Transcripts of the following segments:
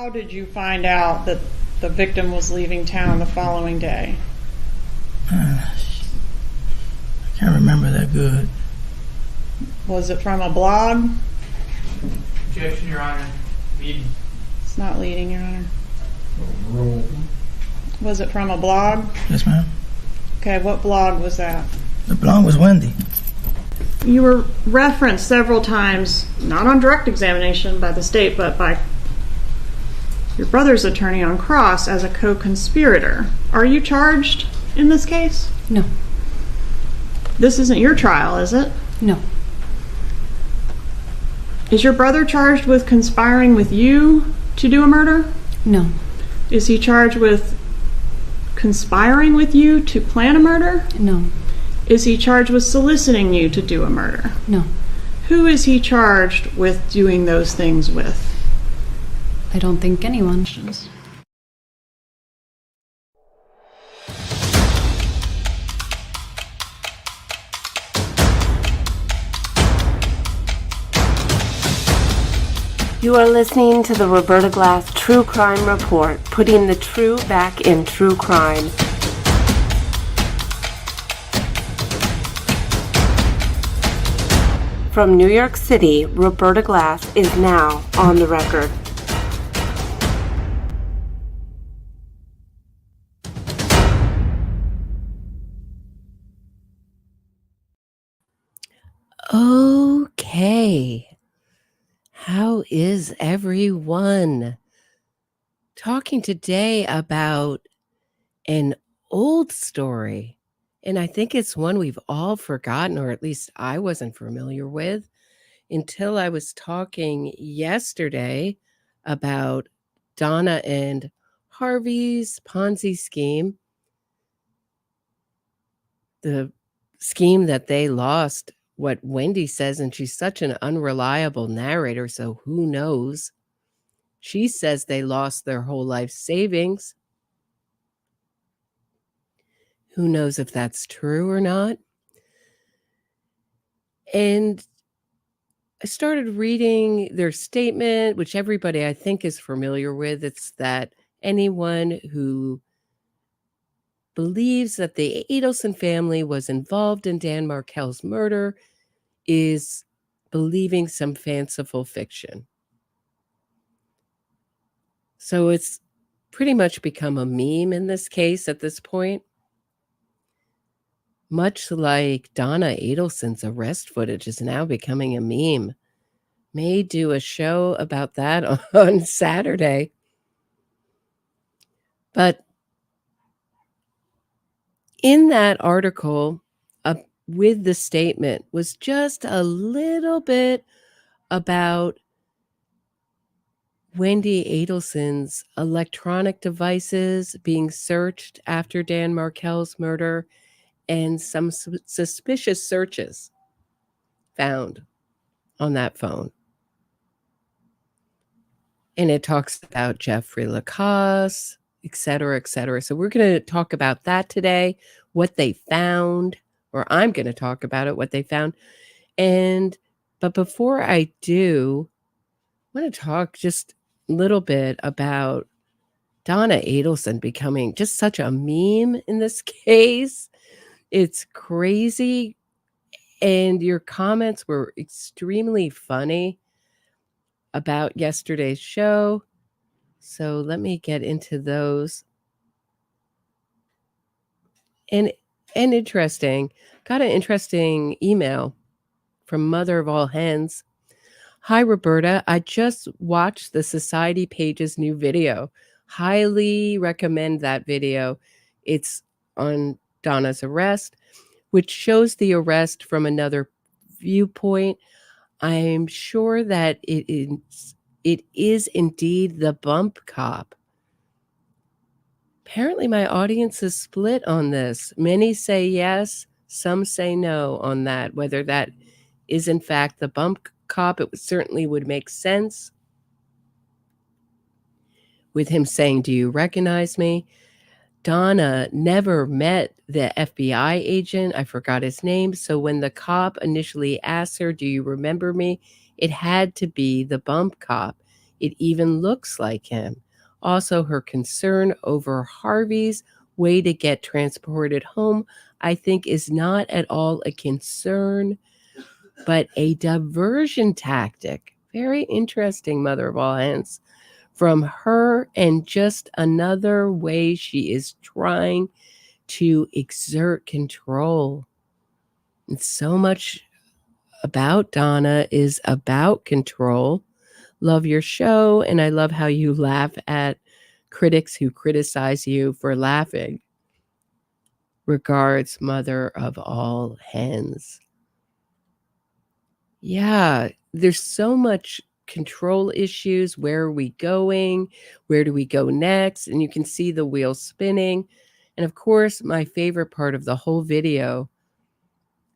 How did you find out that the victim was leaving town the following day? I can't remember that good. Was it from a blog? Objection, Your Honor. Leading. It's not leading, Your Honor. Was it from a blog? Yes, ma'am. Okay, what blog was that? The blog was Wendi. You were referenced several times, not on direct examination by the state, but by your brother's attorney on cross as a co-conspirator. Are you charged in this case? No. This isn't your trial, is it? No. Is your brother charged with conspiring with you to do a murder? No. Is he charged with conspiring with you to plan a murder? No. Is he charged with soliciting you to do a murder? No. Who is he charged with doing those things with? I don't think anyone. You are listening to the Roberta Glass True Crime Report, putting the true back in true crime. From New York City, Roberta Glass is now on the record. Okay. How is everyone? Talking today about an old story, and I think it's one we've all forgotten, or at least I wasn't familiar with until I was talking yesterday about Donna and Harvey's Ponzi scheme, the scheme that they lost, what Wendi says, and she's such an unreliable narrator, so who knows? She says they lost their whole life savings. Who knows if that's true or not? And I started reading their statement, which everybody I think is familiar with. It's that anyone who believes that the Adelson family was involved in Dan Markel's murder is believing some fanciful fiction. So it's pretty much become a meme in this case at this point. Much like Donna Adelson's arrest footage is now becoming a meme. May do a show about that on Saturday. But in that article with the statement was just a little bit about Wendi Adelson's electronic devices being searched after Dan Markel's murder and some suspicious searches found on that phone. And it talks about Jeffrey Lacasse, et cetera, et cetera. So we're going to talk about that today, what they found, or I'm going to talk about it, what they found. But before I do, I want to talk just a little bit about Donna Adelson becoming just such a meme in this case. It's crazy. And your comments were extremely funny about yesterday's show. So let me get into those. And interesting, got an interesting email from MotherofHens. Hi, Roberta. I just watched the Society Page's new video. Highly recommend that video. It's on Donna's Arrest, which shows the arrest from another viewpoint. I'm sure that it is indeed the bump cop. Apparently, my audience is split on this. Many say yes, some say no on that. Whether that is in fact the bump cop, it certainly would make sense with him saying, "Do you recognize me?" Donna never met the FBI agent. I forgot his name. So when the cop initially asked her, "Do you remember me?" it had to be the bump cop. It even looks like him. Also, her concern over Harvey's way to get transported home, I think, is not at all a concern, but a diversion tactic. Very interesting, Mother of all hens, from her, and just another way she is trying to exert control. And so much about Donna is about control. Love your show, and I love how you laugh at critics who criticize you for laughing. Regards, Mother of all hens. Yeah, there's so much control issues. Where are we going? Where do we go next? And you can see the wheel spinning. And of course, my favorite part of the whole video,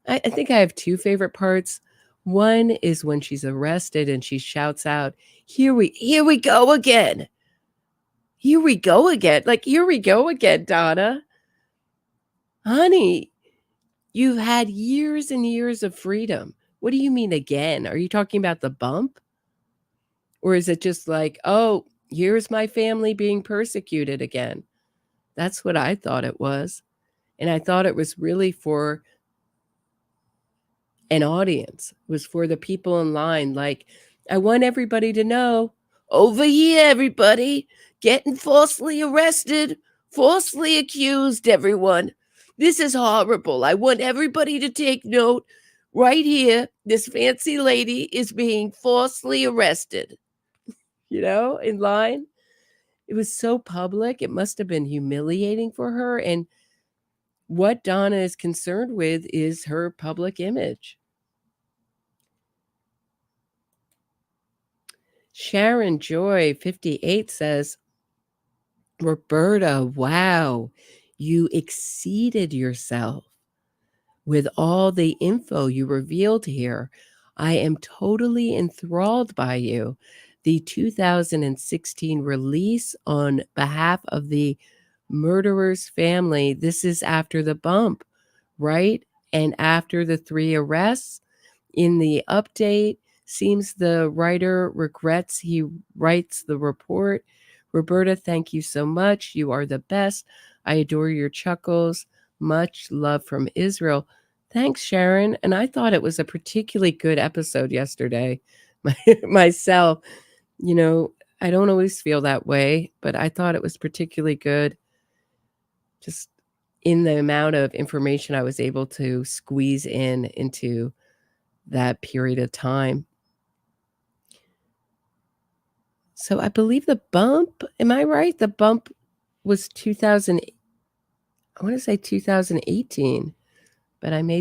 I think I have two favorite parts. One is when she's arrested and she shouts out, here we go again. Here we go again. Like, here we go again, Donna. Honey, you've had years and years of freedom. What do you mean again? Are you talking about the bump? Or is it just like, oh, here's my family being persecuted again? That's what I thought it was. And I thought it was really for an audience. It was for the people in line. Like, I want everybody to know, over here, everybody, getting falsely arrested, falsely accused, everyone. This is horrible. I want everybody to take note. Right here, this fancy lady is being falsely arrested. You know, in line. It was so public. It must have been humiliating for her. And what Donna is concerned with is her public image. Sharon Joy 58 says, Roberta, wow, you exceeded yourself with all the info you revealed here. I am totally enthralled by you. The 2016 release on behalf of the murderer's family. This is after the bump, right? And after the 3 arrests. In the update, seems the writer regrets he writes the report. Roberta, thank you so much. You are the best. I adore your chuckles. Much love from Israel. Thanks, Sharon. And I thought it was a particularly good episode yesterday. Myself, you know, I don't always feel that way, but I thought it was particularly good. Just in the amount of information I was able to squeeze into that period of time. So I believe the bump, am I right? The bump was 2018, but I may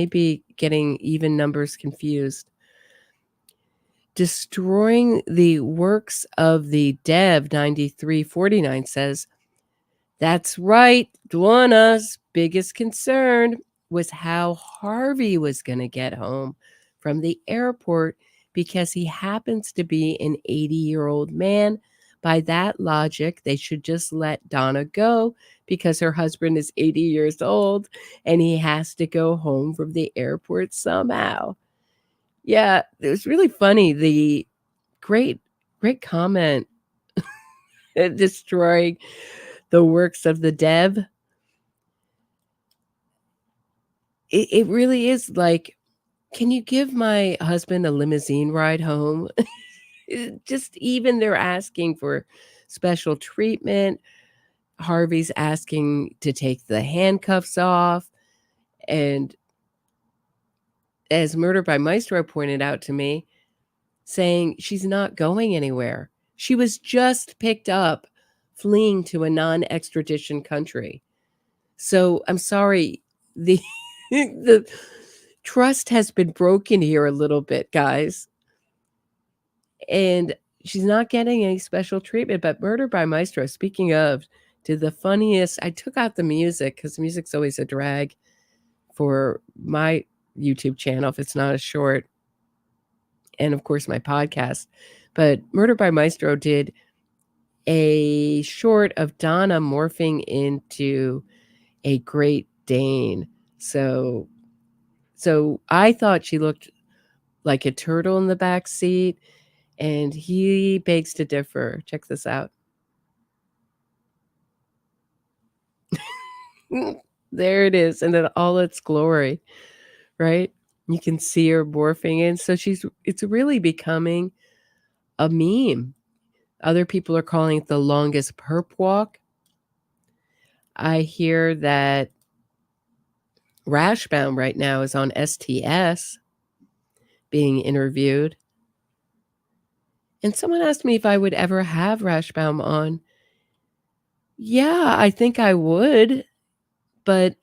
be getting even numbers confused. Destroying the works of the Dev 9349 says, that's right, Donna's biggest concern was how Harvey was going to get home from the airport because he happens to be an 80-year-old man. By that logic, they should just let Donna go because her husband is 80 years old and he has to go home from the airport somehow. Yeah, it was really funny. The great comment destroying the works of the Dev. It really is like, can you give my husband a limousine ride home? Just even they're asking for special treatment. Harvey's asking to take the handcuffs off. And as Murder by Maestro pointed out to me, saying she's not going anywhere. She was just picked up fleeing to a non-extradition country. So I'm sorry, the trust has been broken here a little bit, guys. And she's not getting any special treatment. But Murder by Maestro, speaking of, did the funniest, I took out the music because music's always a drag for my YouTube channel if it's not a short. And of course my podcast. But Murder by Maestro did a short of Donna morphing into a Great Dane. So I thought she looked like a turtle in the back seat. And he begs to differ. Check this out. There it is, and in all its glory, right? You can see her morphing in. So it's really becoming a meme. Other people are calling it the longest perp walk. I hear that Rashbaum right now is on STS being interviewed. And someone asked me if I would ever have Rashbaum on. Yeah, I think I would, but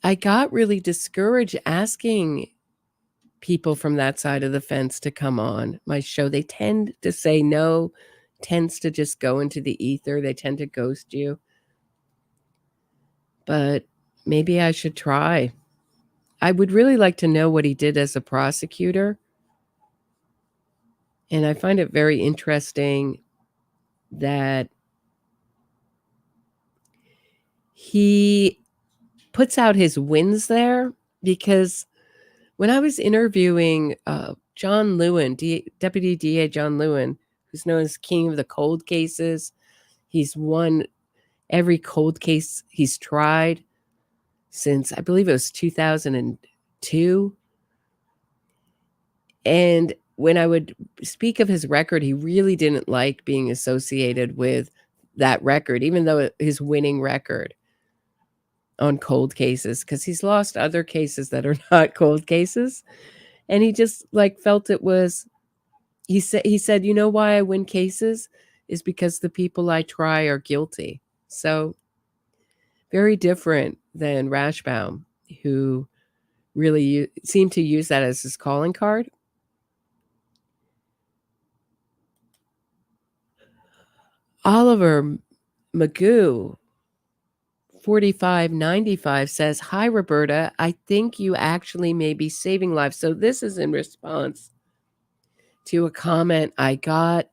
I got really discouraged asking people from that side of the fence to come on my show. They tend to say no, tends to just go into the ether. They tend to ghost you. But maybe I should try. I would really like to know what he did as a prosecutor. And I find it very interesting that he puts out his wins there, because when I was interviewing John Lewin, Deputy DA John Lewin, who's known as King of the Cold Cases, he's won every cold case he's tried since, I believe it was 2002. And when I would speak of his record, he really didn't like being associated with that record, even though his winning record on cold cases, because he's lost other cases that are not cold cases. And he just felt it was, he said, you know why I win cases is because the people I try are guilty. So very different than Rashbaum, who really seemed to use that as his calling card. Oliver Magoo 4595 says, hi, Roberta. I think you actually may be saving lives. So this is in response to a comment I got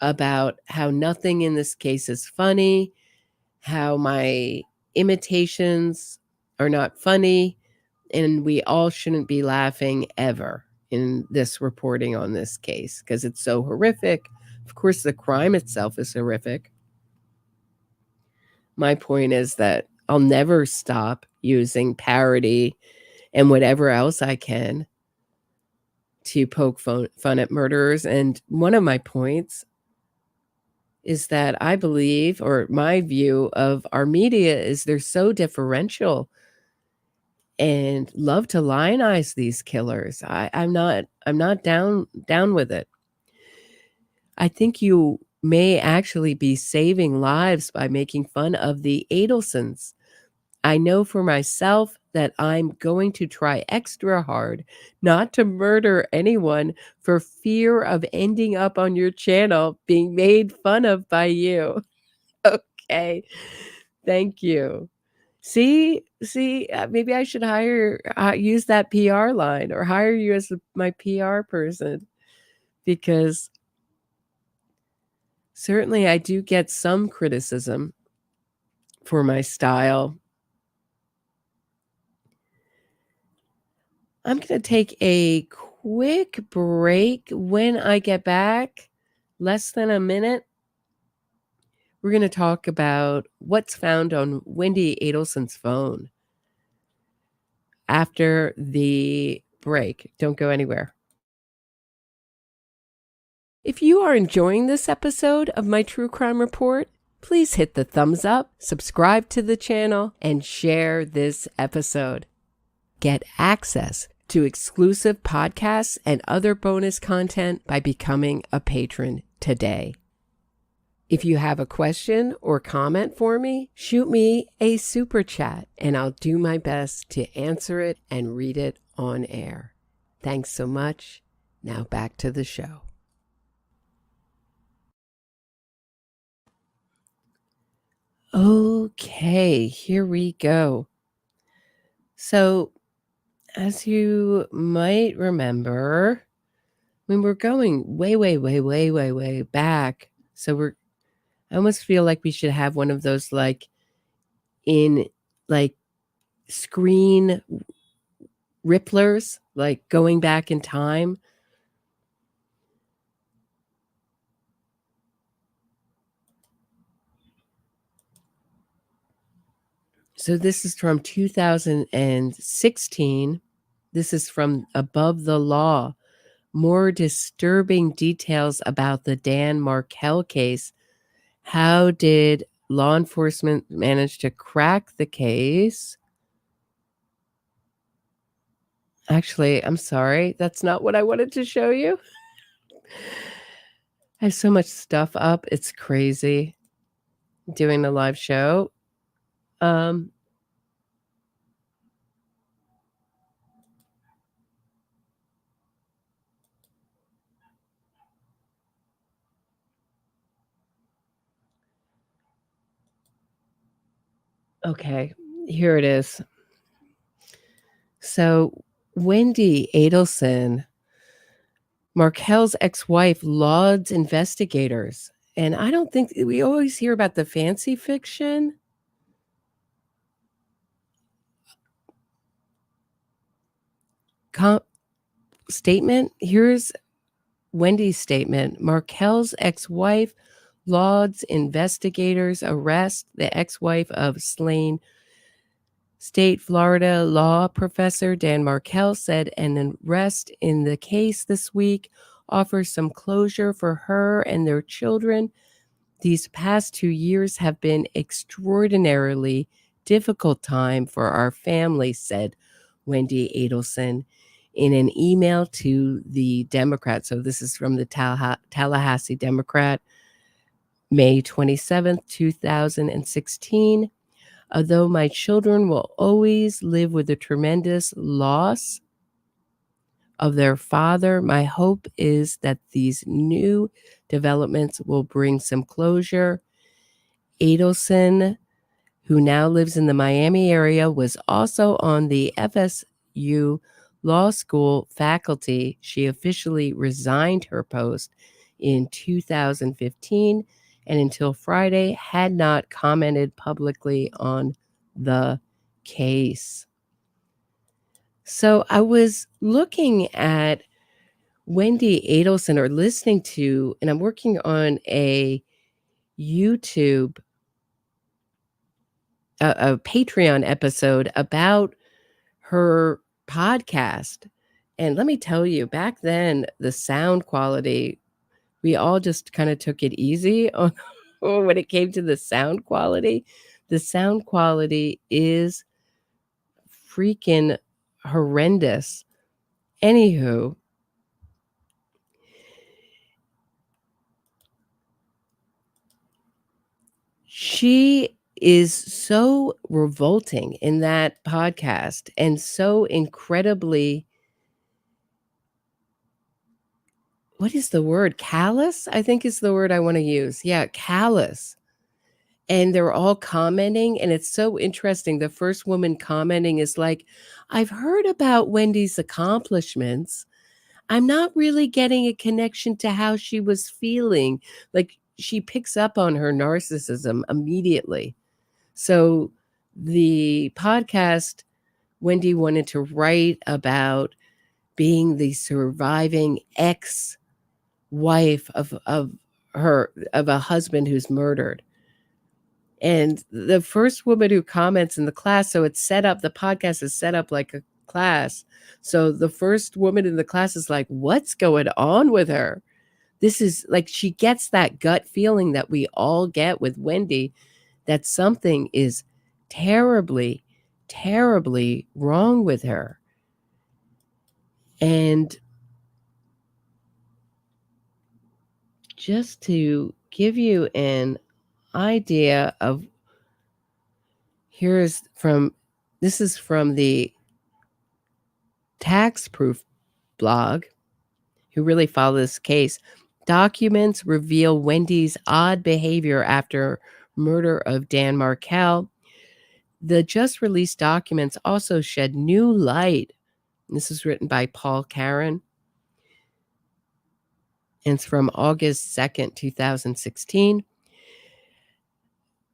about how nothing in this case is funny, how my imitations are not funny, and we all shouldn't be laughing ever in this reporting on this case because it's so horrific. Of course, the crime itself is horrific. My point is that I'll never stop using parody and whatever else I can to poke fun at murderers. And one of my points is that I believe, or my view of our media is they're so differential and love to lionize these killers. I'm not down with it. I think you may actually be saving lives by making fun of the Adelsons. I know for myself that I'm going to try extra hard not to murder anyone for fear of ending up on your channel being made fun of by you. Okay. Thank you. See, maybe I should use that PR line or hire you as my PR person, because certainly I do get some criticism for my style. I'm going to take a quick break. When I get back, less than a minute, we're going to talk about what's found on Wendi Adelson's phone after the break. Don't go anywhere. If you are enjoying this episode of my True Crime Report, please hit the thumbs up, subscribe to the channel, and share this episode. Get access to exclusive podcasts and other bonus content by becoming a patron today. If you have a question or comment for me, shoot me a super chat and I'll do my best to answer it and read it on air. Thanks so much. Now back to the show. Okay, here we go. So, as you might remember, when we're going way back, so I almost feel like we should have one of those screen ripplers, like going back in time. So this is from 2016. This is from Above the Law. More disturbing details about the Dan Markel case. How did law enforcement manage to crack the case? Actually, I'm sorry. That's not what I wanted to show you. I have so much stuff up. It's crazy doing the live show. Okay, here it is. So Wendi Adelson, Markel's ex-wife, lauds investigators. And I don't think we always hear about the fancy fiction. Statement. Here's Wendi's statement. Markel's ex-wife lauds investigators arrest the ex-wife of slain State Florida law professor Dan Markel said an arrest in the case this week offers some closure for her and their children. These past 2 years have been extraordinarily difficult time for our family, said Wendi Adelson in an email to the Democrat. So this is from the Tallahassee Democrat, May 27th, 2016. Although my children will always live with the tremendous loss of their father, my hope is that these new developments will bring some closure. Adelson, who now lives in the Miami area, was also on the FSU Law School faculty. She officially resigned her post in 2015 and until Friday had not commented publicly on the case. So I was looking at Wendi Adelson, or listening to, and I'm working on a YouTube, a Patreon episode about her podcast. And let me tell you, back then, the sound quality, we all just kind of took it easy on when it came to the sound quality. The sound quality is freaking horrendous. Anywho, she is so revolting in that podcast and so incredibly, what is the word? Callous, I think is the word I want to use. Yeah, callous. And they're all commenting, and it's so interesting. The first woman commenting is like, I've heard about Wendi's accomplishments. I'm not really getting a connection to how she was feeling. Like, she picks up on her narcissism immediately. So the podcast, Wendi wanted to write about being the surviving ex-wife of a husband who's murdered. And the first woman who comments in the class, so it's set up, the podcast is set up like a class. So the first woman in the class is like, what's going on with her? This is like, she gets that gut feeling that we all get with Wendi, that something is terribly, terribly wrong with her. And just to give you an idea of, this is from the Tax Proof blog, who really follow this case. Documents reveal Wendi's odd behavior after murder of Dan Markel. The just released documents also shed new light. This is written by Paul Karen. And it's from August 2nd, 2016.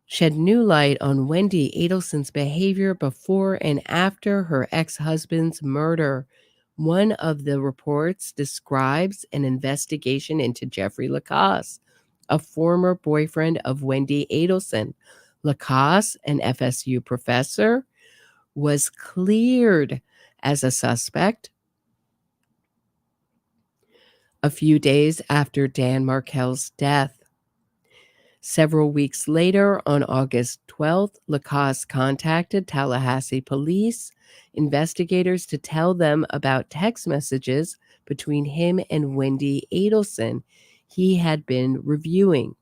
Shed new light on Wendi Adelson's behavior before and after her ex-husband's murder. One of the reports describes an investigation into Jeffrey Lacasse, a former boyfriend of Wendi Adelson. Lacoste, an FSU professor, was cleared as a suspect a few days after Dan Markel's death. Several weeks later, on August 12th, Lacoste contacted Tallahassee police investigators to tell them about text messages between him and Wendi Adelson he had been reviewing.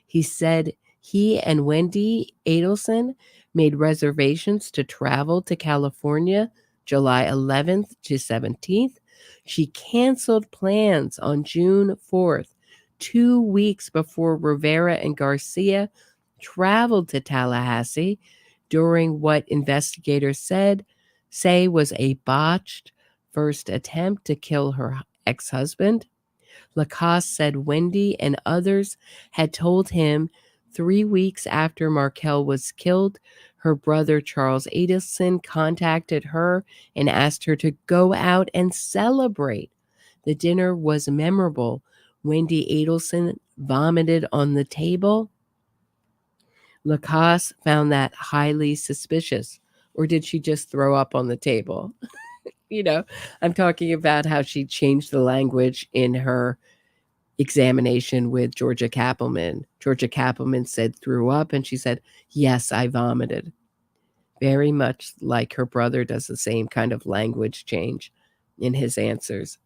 He said he and Wendi Adelson made reservations to travel to California July 11th to 17th. She canceled plans on June 4th, 2 weeks before Rivera and Garcia traveled to Tallahassee during what investigators say was a botched first attempt to kill her ex-husband. Lacoste said Wendi and others had told him 3 weeks after Markel was killed, her brother Charles Adelson contacted her and asked her to go out and celebrate. The dinner was memorable. Wendi Adelson vomited on the table. Lacoste found that highly suspicious. Or did she just throw up on the table? I'm talking about how she changed the language in her examination with Georgia Kappelman. Georgia Kappelman said threw up, and she said, yes, I vomited. Very much like her brother does the same kind of language change in his answers.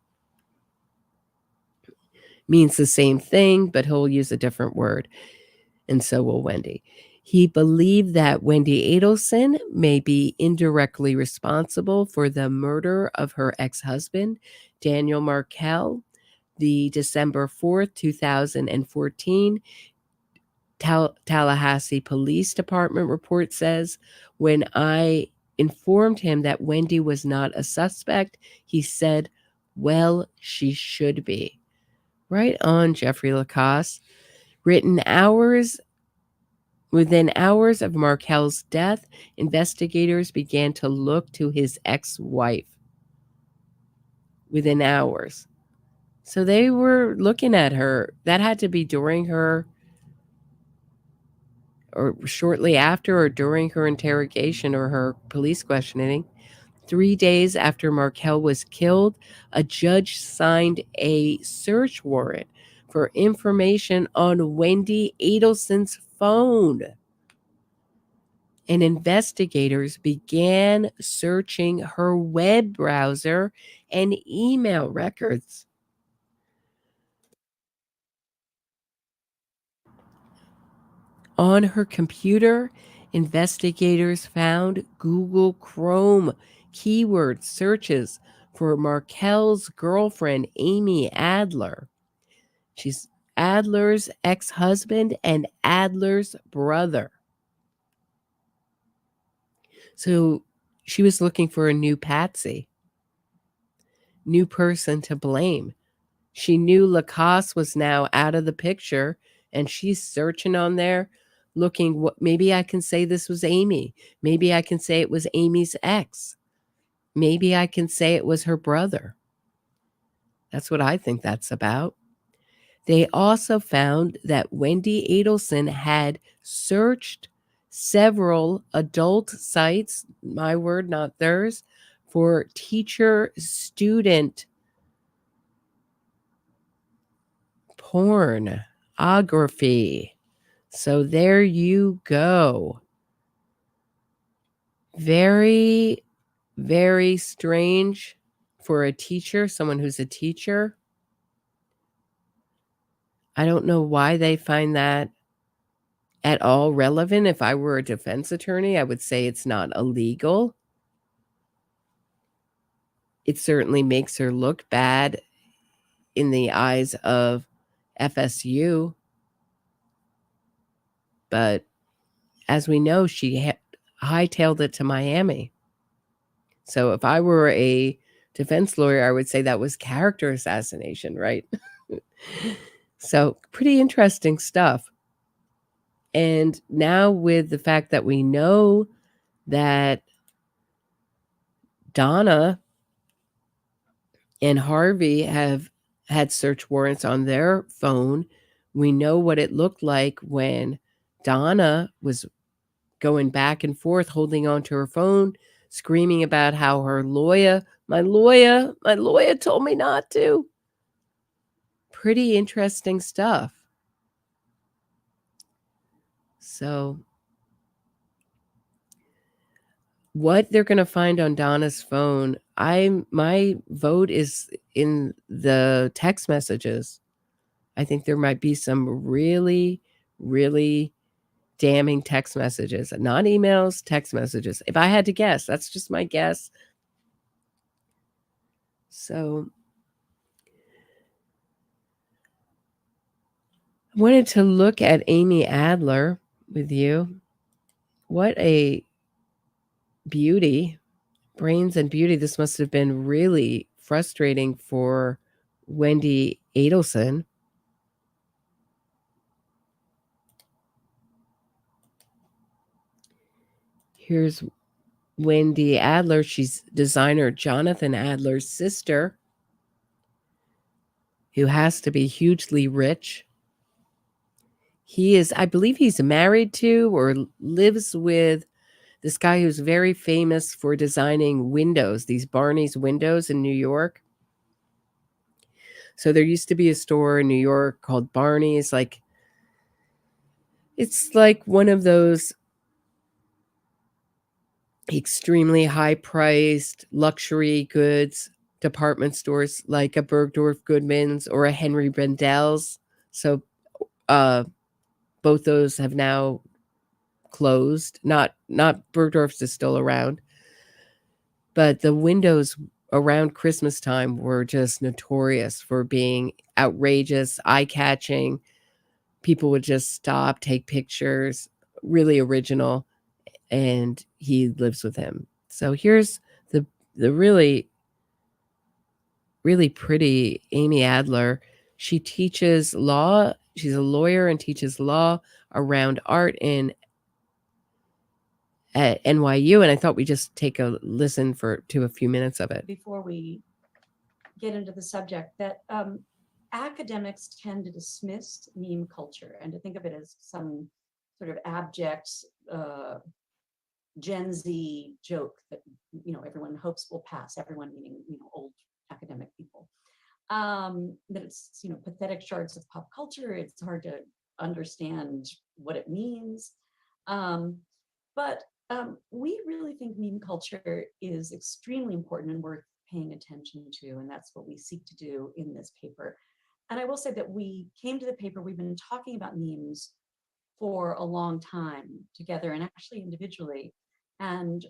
Means the same thing, but he'll use a different word. And so will Wendi. He believed that Wendi Adelson may be indirectly responsible for the murder of her ex-husband, Daniel Markel. The December 4th, 2014 Tallahassee Police Department report says, when I informed him that Wendi was not a suspect, he said, well, she should be. Right on, Jeffrey Lacoste. Within hours of Markel's death, investigators began to look to his ex-wife. Within hours. So they were looking at her. That had to be during her, or shortly after, or during her interrogation or her police questioning. 3 days after Markel was killed, a judge signed a search warrant for information on Wendi Adelson's phone. And investigators began searching her web browser and email records. On her computer, investigators found Google Chrome keyword searches for Markel's girlfriend, Amy Adler. She's Adler's ex-husband and Adler's brother. So she was looking for a new patsy, new person to blame. She knew Lacoste was now out of the picture, and she's searching on there, looking, what maybe I can say this was Amy. Maybe I can say it was Amy's ex. Maybe I can say it was her brother. That's what I think that's about. They also found that Wendi Adelson had searched several adult sites, my word, not theirs, for teacher-student pornography. So there you go. Very, very strange for a teacher, someone who's a teacher. I don't know why they find that at all relevant. If I were a defense attorney, I would say it's not illegal. It certainly makes her look bad in the eyes of FSU. But as we know, she hightailed it to Miami. So if I were a defense lawyer, I would say that was character assassination, right? So pretty interesting stuff. And now with the fact that we know that Donna and Harvey have had search warrants on their phone, we know what it looked like when Donna was going back and forth, holding on to her phone, screaming about how my lawyer told me not to. Pretty interesting stuff. So what they're going to find on Donna's phone, my vote is in the text messages. I think there might be some really, really damning text messages, not emails, text messages. If I had to guess, that's just my guess. So I wanted to look at Amy Adler with you. What a beauty, brains and beauty. This must have been really frustrating for Wendi Adelson. Here's Wendi Adler. She's designer Jonathan Adler's sister, who has to be hugely rich. I believe he's married to or lives with this guy who's very famous for designing windows, these Barney's windows in New York. So there used to be a store in New York called Barney's. It's like one of those extremely high-priced luxury goods department stores, like a Bergdorf Goodman's or a Henry Bendel's. So both those have now closed. Not Bergdorf's is still around, but the windows around Christmas time were just notorious for being outrageous, eye-catching. People would just stop, take pictures, really original, and he lives with him. So here's the really, really pretty Amy Adler. She teaches law. She's a lawyer and teaches law around art at NYU, and I thought we'd just take a listen to a few minutes of it. Before we get into the subject, that academics tend to dismiss meme culture and to think of it as some sort of abject Gen Z joke that everyone hopes will pass. Everyone meaning old academic people. That it's pathetic shards of pop culture. It's hard to understand what it means. But we really think meme culture is extremely important and worth paying attention to, and that's what we seek to do in this paper. And I will say that we came to the paper, we've been talking about memes for a long time together and actually individually. And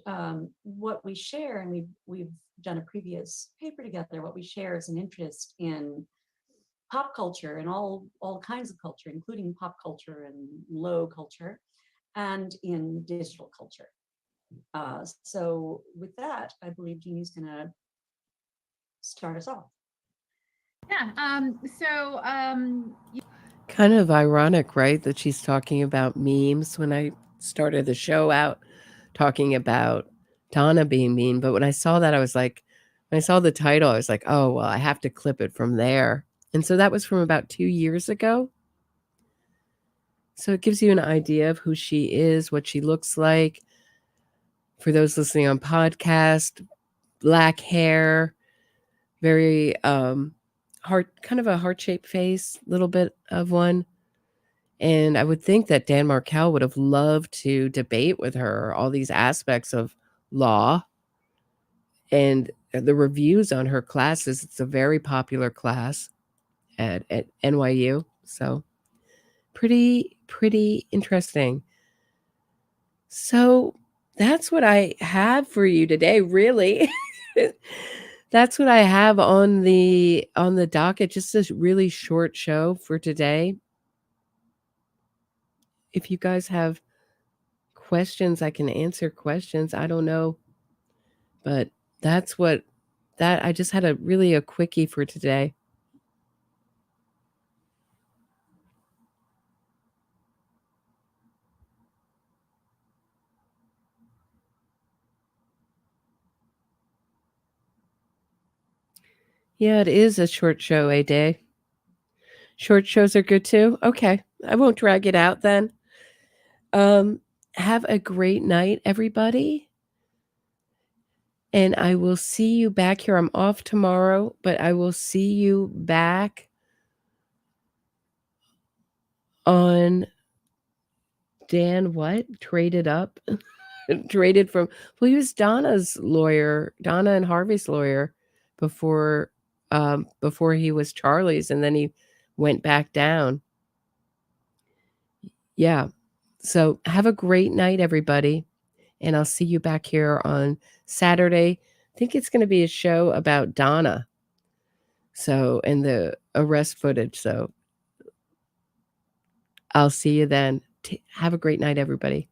what we share, and we've done a previous paper together, what we share is an interest in pop culture and all kinds of culture, including pop culture and low culture, and in digital culture. So with that, I believe Jeannie's gonna start us off. Yeah, Kind of ironic, right, that she's talking about memes when I started the show out talking about Donna being mean. But when I saw that, when I saw the title, I was like, oh, well, I have to clip it from there. And so that was from about 2 years ago. So it gives you an idea of who she is, what she looks like. For those listening on podcast, black hair, very kind of a heart-shaped face, little bit of one. And I would think that Dan Markel would have loved to debate with her all these aspects of law. And the reviews on her classes, it's a very popular class at NYU. So pretty interesting. So that's what I have for you today, really. That's what I have on the docket. Just a really short show for today. If you guys have questions, I can answer questions. I don't know. But I just had a quickie for today. Yeah, it is a short show, a day. Short shows are good too. Okay, I won't drag it out then. have a great night, everybody. And I will see you back here. I'm off tomorrow, but I will see you back on Dan traded up. Traded from, well, he was Donna's lawyer, Donna and Harvey's lawyer before he was Charlie's, and then he went back down. Yeah. So have a great night, everybody. And I'll see you back here on Saturday. I think it's going to be a show about Donna. So, and the arrest footage. So I'll see you then. Have a great night, everybody.